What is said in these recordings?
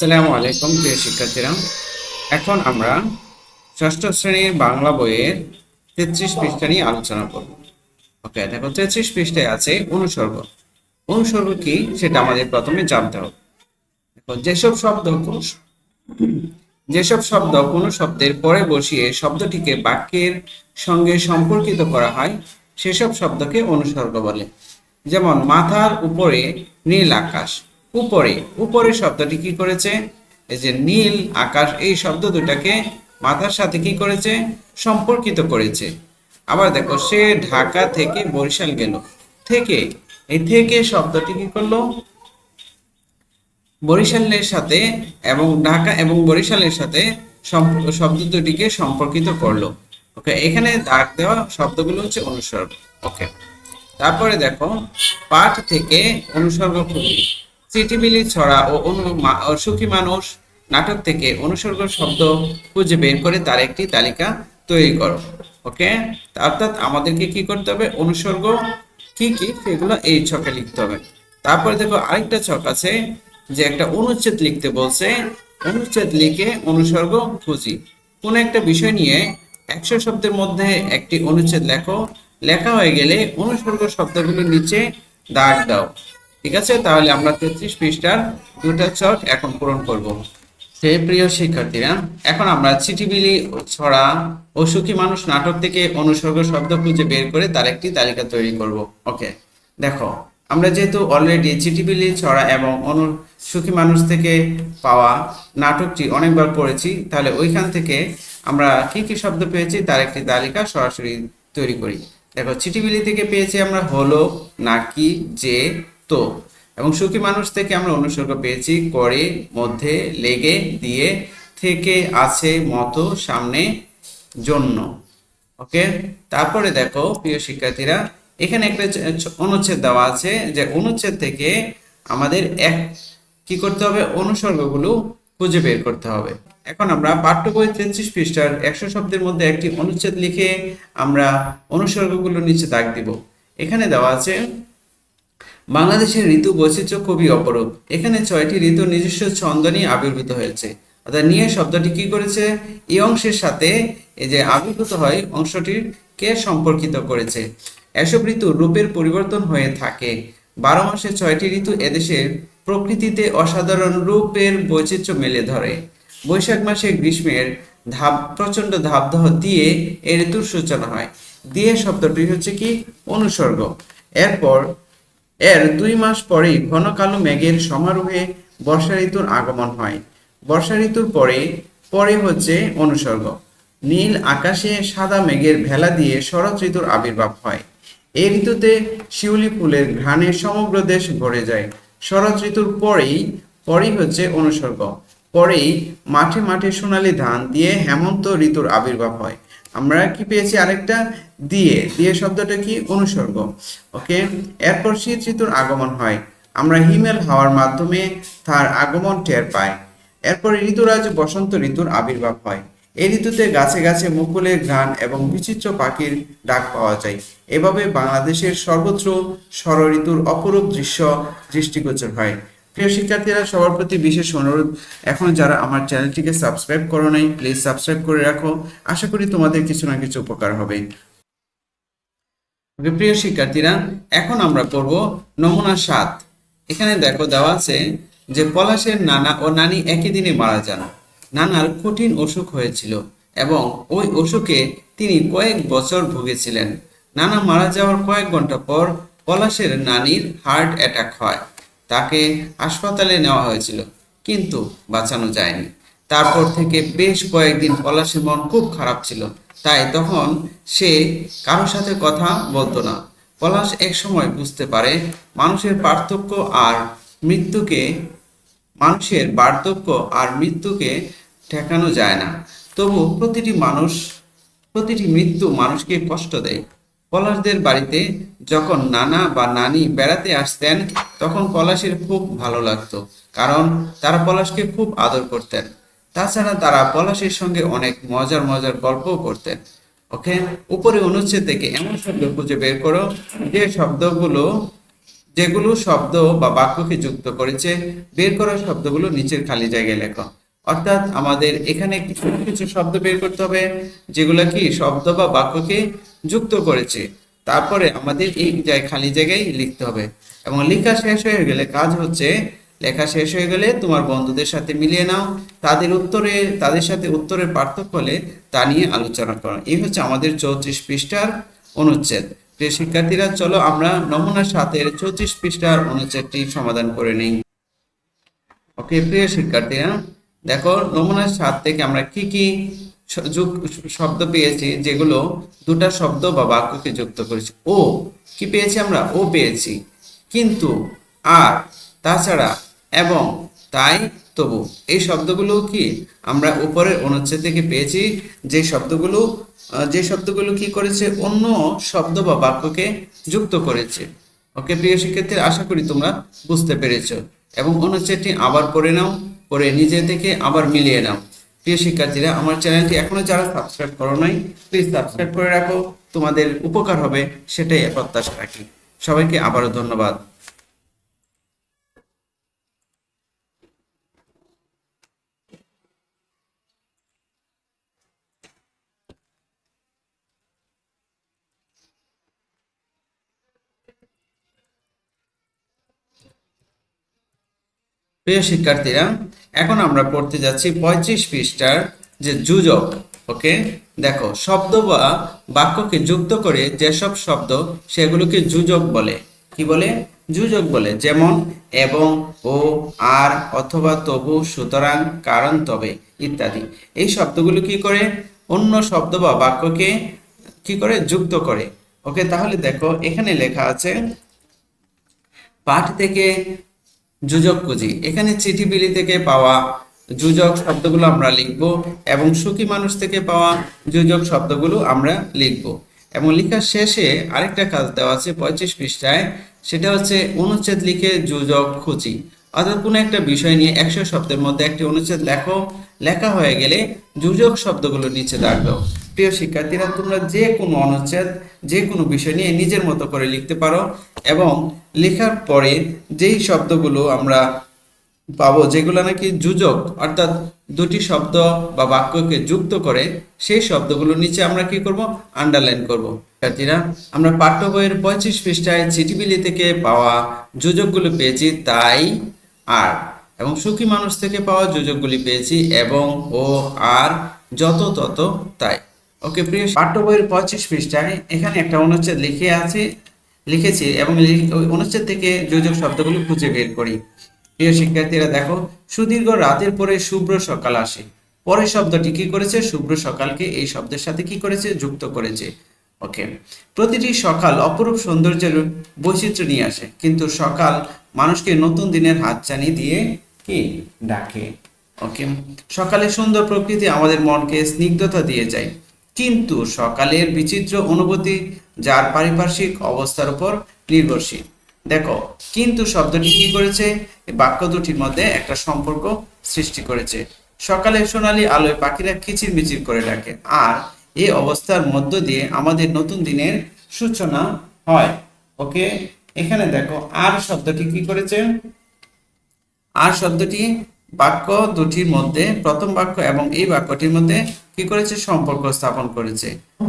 আসসালামু আলাইকুম প্রিয় শিক্ষার্থীরা। এখন আমরা ষষ্ঠ শ্রেণীর বাংলা বইয়ের 33 পৃষ্ঠা নিয়ে আলোচনা করব। ওকে, দেখো 33 পৃষ্ঠায় আছে অনুসর্গ। অনুসর্গ কি সেটা আমাদের প্রথমে জানতে হবে। দেখো, যেসব শব্দ কোনো শব্দের পরে বসিয়ে শব্দটিকে বাক্যের সঙ্গে সম্পর্কিত করা হয় সেসব শব্দকে অনুসর্গ বলে। যেমন মাথার উপরে নীল আকাশ। উপরে উপরে শব্দটি কি করেছে? এই যে নীল আকাশ, এই শব্দ দুটাকে মাথার সাথে কি করেছে? সম্পর্কিত করেছে। আবার দেখো, সে ঢাকা থেকে বরিশাল গেল। থেকে, এই থেকে শব্দটি কি করলো? বরিশালের সাথে এবং ঢাকা এবং বরিশালের সাথে শব্দ দুটিকে সম্পর্কিত করলো। ওকে, এখানে দাগ দেওয়া শব্দগুলো হচ্ছে অনুসর্গ। ওকে, তারপরে দেখো, পাঠ থেকে অনুসর্গ খুঁজি। চিঠিবিলি ছড়া ও সুখী মানুষ নাটক থেকে অনুসর্গ শব্দ খুঁজে বের করে তার একটি তালিকা তৈরি করো। ওকে, অর্থাৎ আমাদেরকে কি করতে হবে? অনুসর্গ কি কি সেগুলো এই ছকে লিখতে হবে। তারপরে দেখো, আরেকটা ছক আছে যে একটা অনুচ্ছেদ লিখতে বলছে। অনুচ্ছেদ লিখে অনুসর্গ খুঁজি। কোন একটা বিষয় নিয়ে 100 শব্দের মধ্যে একটি অনুচ্ছেদ লেখো। লেখা হয়ে গেলে অনুসর্গ শব্দগুলোর নিচে দাগ দাও। ঠিক আছে, তাহলে আমরা 33 পৃষ্ঠার দুটো ছক এখন পূরণ করব। সেই প্রিয় শিক্ষার্থীরা, এখন আমরা চিঠিবিলি ছড়া ও সুখী মানুষ নাটক থেকে অনুসর্গ শব্দ খুঁজে বের করে তার একটি তালিকা তৈরি করব। ওকে, দেখো, আমরা যেহেতু অলরেডি চিঠিবিলি ছড়া এবং সুখী মানুষ থেকে পাওয়া নাটকটি অনেকবার পড়েছি, তাহলে ওইখান থেকে আমরা কি কি শব্দ পেয়েছি তার একটি তালিকা সরাসরি তৈরি করি। দেখো, চিঠিবিলি থেকে পেয়েছি আমরা হলো, নাকি, যে, তো। এবং সুখী মানুষ থেকে আমরা অনুসর্গ পেয়েছি করে, মধ্যে, লেগে, দিয়ে, থেকে, আছে, মতো, সামনে, জন্য। ওকে, তারপরে দেখো প্রিয় শিক্ষার্থীরা, এখানে একটা অনুচ্ছেদ দেওয়া আছে যে অনুচ্ছেদ থেকে আমাদের কি করতে হবে? অনুসর্গগুলো খুঁজে বের করতে হবে। এখন আমরা পাঠ্য বই 33 পৃষ্ঠার 100 শব্দের মধ্যে একটি অনুচ্ছেদ লিখে আমরা অনুসর্গগুলো নিচে দাগ দিব। এখানে দেওয়া আছে, বাংলাদেশের ঋতু বৈচিত্র্য খুবই অপরূপ। এখানে 6টি ঋতু নিজস্ব ছন্দ নিয়ে আবির্ভূত হয়েছে। অর্থাৎ নিয়ে শব্দটি কি করেছে? এই অংশের সাথে এই যে আবির্ভূত হয় অংশটিকে সম্পর্কিত করেছে। এসব ঋতু রূপের পরিবর্তন হয়ে থাকে। 12 মাসে 6টি ঋতু এদেশের প্রকৃতিতে অসাধারণ রূপের বৈচিত্র্য মেলে ধরে। বৈশাখ মাসে গ্রীষ্মের প্রচন্ড ধাবদাহ দিয়ে এই ঋতুর সূচনা হয়। দিয়ে শব্দটি হচ্ছে কি? অনুসর্গ। এরপর এর 2 মাস পরেই ঘন কালো মেঘের সমারোহে বর্ষা ঋতুর আগমন হয়। বর্ষা ঋতুর পরে পরে হচ্ছে অনুসর্গ। নীল আকাশে সাদা মেঘের ভেলা দিয়ে শরৎ ঋতুর আবির্ভাব হয়। এই ঋতুতে শিউলি ফুলের ঘ্রাণে সমগ্র দেশ ভরে যায়। শরৎ ঋতুর পরেই হচ্ছে অনুসর্গ। পরেই মাঠে মাঠে সোনালী ধান দিয়ে হেমন্ত ঋতুর আবির্ভাব হয়। আমরা কি পেয়েছি? আরেকটা দিয়ে দিয়ে শব্দটা কি? অনুসর্গ। ওকে, এরপর শীত ঋতুর আগমন হয়। আমরা হিমেল হাওয়ার মাধ্যমে তার আগমন টের পাই। এরপর ঋতুরাজ বসন্ত ঋতুর আবির্ভাব হয়। এই ঋতুতে গাছে গাছে মুকুলের ঘ্রাণ এবং বিচিত্র পাখির ডাক পাওয়া যায়। এভাবে বাংলাদেশের সর্বত্র ষড় ঋতুর অপরূপ দৃশ্য দৃষ্টিগোচর হয়। প্রিয় শিক্ষার্থীরা, সবার প্রতি বিশেষ অনুরোধ, এখন যারা আমার চ্যানেলটিকে সাবস্ক্রাইব করো নাই, প্লিজ সাবস্ক্রাইব করে রাখো। আশা করি তোমাদের কিছু না কিছু উপকার হবে। প্রিয় শিক্ষার্থীরা, এখন আমরা পড়ব নমুনা 7। এখানে দেখো দেওয়া আছে যে পলাশের নানা ও নানি একই দিনে মারা যান। নানার কঠিন অসুখ হয়েছিল এবং ওই অসুখে তিনি কয়েক বছর ভুগেছিলেন। নানা মারা যাওয়ার কয়েক ঘন্টা পর পলাশের নানির হার্ট অ্যাটাক হয়। তাকে হাসপাতালে নেওয়া হয়েছিল, কিন্তু বাঁচানো যায়নি। তারপর থেকে বেশ কয়েকদিন পলাশের মন খুব খারাপ ছিল, তাই তখন সে কারোর সাথে কথা বলতো না। পলাশ এক সময় বুঝতে পারে মানুষের পার্থক্য আর মৃত্যুকে মানুষের বার্ধক্য আর মৃত্যুকে ঠেকানো যায় না। তবু প্রতিটি মৃত্যু মানুষকে কষ্ট দেয়। পলাশদের বাড়িতে যখন নানা বা নানি বেড়াতে আসতেন, তখন পলাশের খুব ভালো লাগতো, কারণ তারা পলাশকে খুব আদর করতেন। তাছাড়া তারা পলাশের সঙ্গে অনেক মজার মজার গল্পও করতেন। ওকে, উপরে অনুচ্ছেদ থেকে এমন শব্দ খুঁজে বের করো যে শব্দগুলো যেগুলো শব্দ বা বাক্যকে যুক্ত করেছে বের করা শব্দগুলো নিচের খালি জায়গায় লেখো। অর্থাৎ আমাদের এখানে কিছু কিছু শব্দ বের করতে হবে যেগুলো কি শব্দ বা বাক্যকে যুক্ত করেছে, তারপরে আমাদের এই খালি জায়গায় লিখতে হবে। এবং লেখা শেষ হয়ে গেলে কাজ হচ্ছে, লেখা শেষ হয়ে গেলে তোমার বন্ধুদের সাথে মিলিয়ে নাও, তাদের সাথে উত্তরের পার্থক্য হলে তা নিয়ে আলোচনা করো। এই হচ্ছে আমাদের 34 পৃষ্ঠার অনুচ্ছেদ। প্রিয় শিক্ষার্থীরা, চলো আমরা নমুনা 7-এর 34 পৃষ্ঠার অনুচ্ছেদটি সমাধান করে নিই। ওকে প্রিয় শিক্ষার্থীরা, দেখো নমুনা 7 থেকে আমরা কি কি শব্দ পেয়েছি যেগুলো দুটা শব্দ বা বাক্যকে যুক্ত করেছে। ও কি পেয়েছি আমরা? ও পেয়েছি, কিন্তু, আর, তাছাড়া, এবং, তাই, তবু। এই শব্দগুলো কি আমরা উপরের অনুচ্ছেদ থেকে পেয়েছি, যে শব্দগুলো কি করেছে অন্য শব্দ বা বাক্যকে যুক্ত করেছে। ওকে প্রিয় শিক্ষার্থীরা, আশা করি তোমরা বুঝতে পেরেছো। এবং অনুচ্ছেদটি আবার পড়ে নাও, পড়ে নিজে থেকে আবার মিলিয়ে নাও। প্রিয় শিক্ষার্থীরা, আমার চ্যানেলটি এখনো যারা সাবস্ক্রাইব করো নাই, প্লিজ সাবস্ক্রাইব করে রাখো, তোমাদের উপকার হবে সেটাই প্রত্যাশা রাখি। সবাইকে আবারও ধন্যবাদ। প্রিয় শিক্ষার্থীরা, এখন আমরা পড়তে যাচ্ছি 35 পৃষ্ঠার যে যোজক। ওকে, দেখো শব্দ বা বাক্যকে যুক্ত করে যেসব শব্দ সেগুলোকে যোজক বলে। কি বলে? যোজক বলে। যেমন এবং, ও, আর, অথবা, তবু, সুতরাং, কারণ, তবে ইত্যাদি। এই শব্দগুলো কি করে? অন্য শব্দ বা বাক্যকে কি করে? যুক্ত করে। ওকে, তাহলে দেখো এখানে লেখা আছে পাঠ থেকে যোজক খুঁজি। এখানে চিঠি বিলি থেকে পাওয়া যোজক শব্দগুলো আমরা লিখব, এবং সুখী মানুষ থেকে পাওয়া যোজক শব্দগুলো আমরা লিখব। এবং লেখার শেষে আরেকটা কাজ দেওয়া আছে 35 পৃষ্ঠায়, সেটা হচ্ছে অনুচ্ছেদ লিখে যোজক খুঁজি। অর্থাৎ কোনো একটা বিষয় নিয়ে 100 শব্দের মধ্যে একটি অনুচ্ছেদ লেখো, লেখা হয়ে গেলে যোজক শব্দগুলো নিচে দাগ দাও। প্রিয় শিক্ষার্থীরা, তোমরা যে কোনো অনুচ্ছেদ যে কোনো বিষয় নিয়ে নিজের মতো করে লিখতে পারো, এবং লেখার পরে যেই শব্দগুলো আমরা পাবো যেগুলো নাকি যোজক, অর্থাৎ দুটি শব্দ বা বাক্যকে যুক্ত করে, সেই শব্দগুলো নিচে আমরা কি করব? আন্ডারলাইন করব। শিক্ষার্থীরা, আমরা পাঠ্য বইয়ের 35 পৃষ্ঠায় চিঠিবিলি থেকে পাওয়া যোজকগুলো পেয়েছি তাই, আর, এবং সুখী মানুষ থেকে পাওয়া যোজকগুলি পেয়েছি এবং, ও, আর, যত, তত, তাই। ওকে প্রিয়, পাঠ্য বইয়ের 35 পৃষ্ঠায় এখানে একটা অনুচ্ছেদ লিখেছি, এবং ওই অনুচ্ছেদ থেকে যোজক শব্দগুলো খুঁজে বের করি। প্রিয় শিক্ষার্থীরা দেখো, সুদীর্ঘ রাতের পরে শুভ্র সকাল আসে। পরের শব্দটি কি করেছে? শুভ্র সকালকে এই শব্দের সাথে কি করেছে? যুক্ত করেছে। ওকে, প্রতিটি সকাল অপরূপ সৌন্দর্যের বৈচিত্র্য নিয়ে আসে, কিন্তু সকাল মানুষকে নতুন দিনের হাতছানি দিয়ে কি ডাকে। ওকে, সকালের সুন্দর প্রকৃতি আমাদের মনকে স্নিগ্ধতা দিয়ে যায়, কিন্তু সকালের বিচিত্র অনুভূতি যার পারিপার্শ্বিক অবস্থার উপর নির্ভরশীল। দেখো, কিন্তু শব্দটি কি করেছে? বাক্য দুটির মধ্যে একটা সম্পর্ক সৃষ্টি করেছে। সকালের সোনালী আলোয় পাখিরা কিচিরমিচির করে ডাকে, আর এই অবস্থার মধ্য দিয়ে আমাদের নতুন দিনের সূচনা হয়। ওকে, এখানে দেখো আর শব্দটি কি করেছে? আর শব্দটি বাক্য দুটির মধ্যে, প্রথম বাক্য এবং এই বাক্যটির মধ্যে কি করেছে? সম্পর্ক স্থাপন করেছে।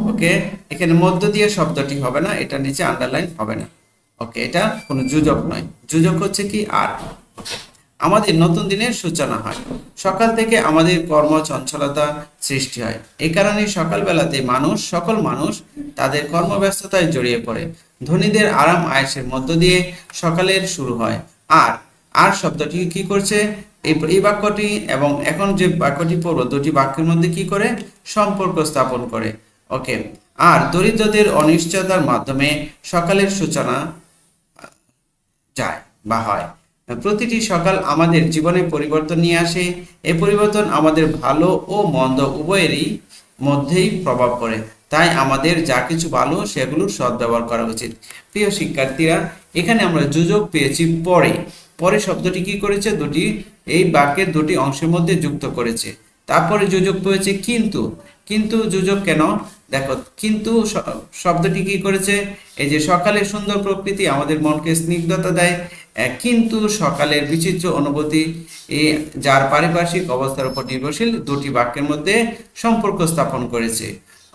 ওকে, এখানে মধ্য দিয়ে শব্দটি হবে না, এটা নিচে আন্ডারলাইন হবে না। ওকে, এটা কোনো যোজক নয়। যোজক হচ্ছে কি? আর। আমাদের নতুন দিনের সূচনা হয়, সকাল থেকে আমাদের কর্ম চঞ্চলতা সৃষ্টি হয়। এই কারণে সকালবেলাতে সকল মানুষ তাদের কর্মব্যস্ততায় জড়িয়ে পড়ে। ধনীদের আরাম আয়েশের মধ্য দিয়ে সকালের শুরু হয়। আর শব্দটি কি করছে? এই বাক্যটি এবং এখন যে বাক্যটি পড়বো, দুটি বাক্যের মধ্যে কি করে? সম্পর্ক স্থাপন করে। ওকে, আর দরিদ্রদের অনিশ্চয়তার মাধ্যমে সকালের সূচনা যায় বা হয়। প্রতিটি সকাল আমাদের জীবনে পরিবর্তন নিয়ে আসে। এই পরিবর্তন আমাদের ভালো ও মন্দ উভয়েরই মধ্যেই প্রভাব পড়ে, তাই আমাদের যা কিছু ভালো সেগুলোর সদ্ব্যবহার করা উচিত। প্রিয় শিক্ষার্থীরা, এখানে আমরা যোজক পেয়েছি পরে। পরে শব্দটি কি করেছে? এই বাক্যের দুটি অংশের মধ্যে যুক্ত করেছে। তারপরে যোজক পেয়েছে কিন্তু। কিন্তু যোজক কেন? দেখো কিন্তু শব্দটি কি করেছে, এই যে সকালের সুন্দর প্রকৃতি আমাদের মনকে স্নিগ্ধতা দেয়, কিন্তু সকালের বিচিত্র অনুভূতি যার পারিপার্শ্বিক অবস্থার উপর নির্ভরশীল দুটি বাক্যের মধ্যে সম্পর্ক স্থাপন করেছে।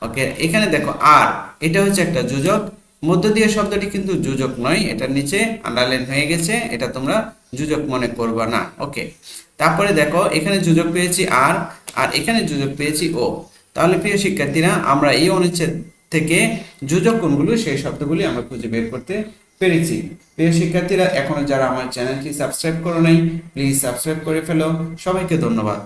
ওকে, এখানে দেখো আর এটা হচ্ছে একটা যোজক, মধ্য দিয়ে শব্দটি কিন্তু যোজক নয়, এটার নিচে আন্ডারলাইন হয়ে গেছে, এটা তোমরা যোজক মনে করবা না। ওকে, তারপরে দেখো এখানে যোজক পেয়েছি আর, আর এখানে যোজক পেয়েছি ও। তাহলে প্রিয় শিক্ষার্থীরা আমরা এই অনুচ্ছেদ থেকে যোজক কোনগুলো সেই শব্দগুলি আমরা খুঁজে বের করতে পেরেছি। প্রিয় শিক্ষার্থীরা এখনো যারা আমার চ্যানেলটি সাবস্ক্রাইব করো নাই, প্লিজ সাবস্ক্রাইব করে ফেলো। সবাইকে ধন্যবাদ।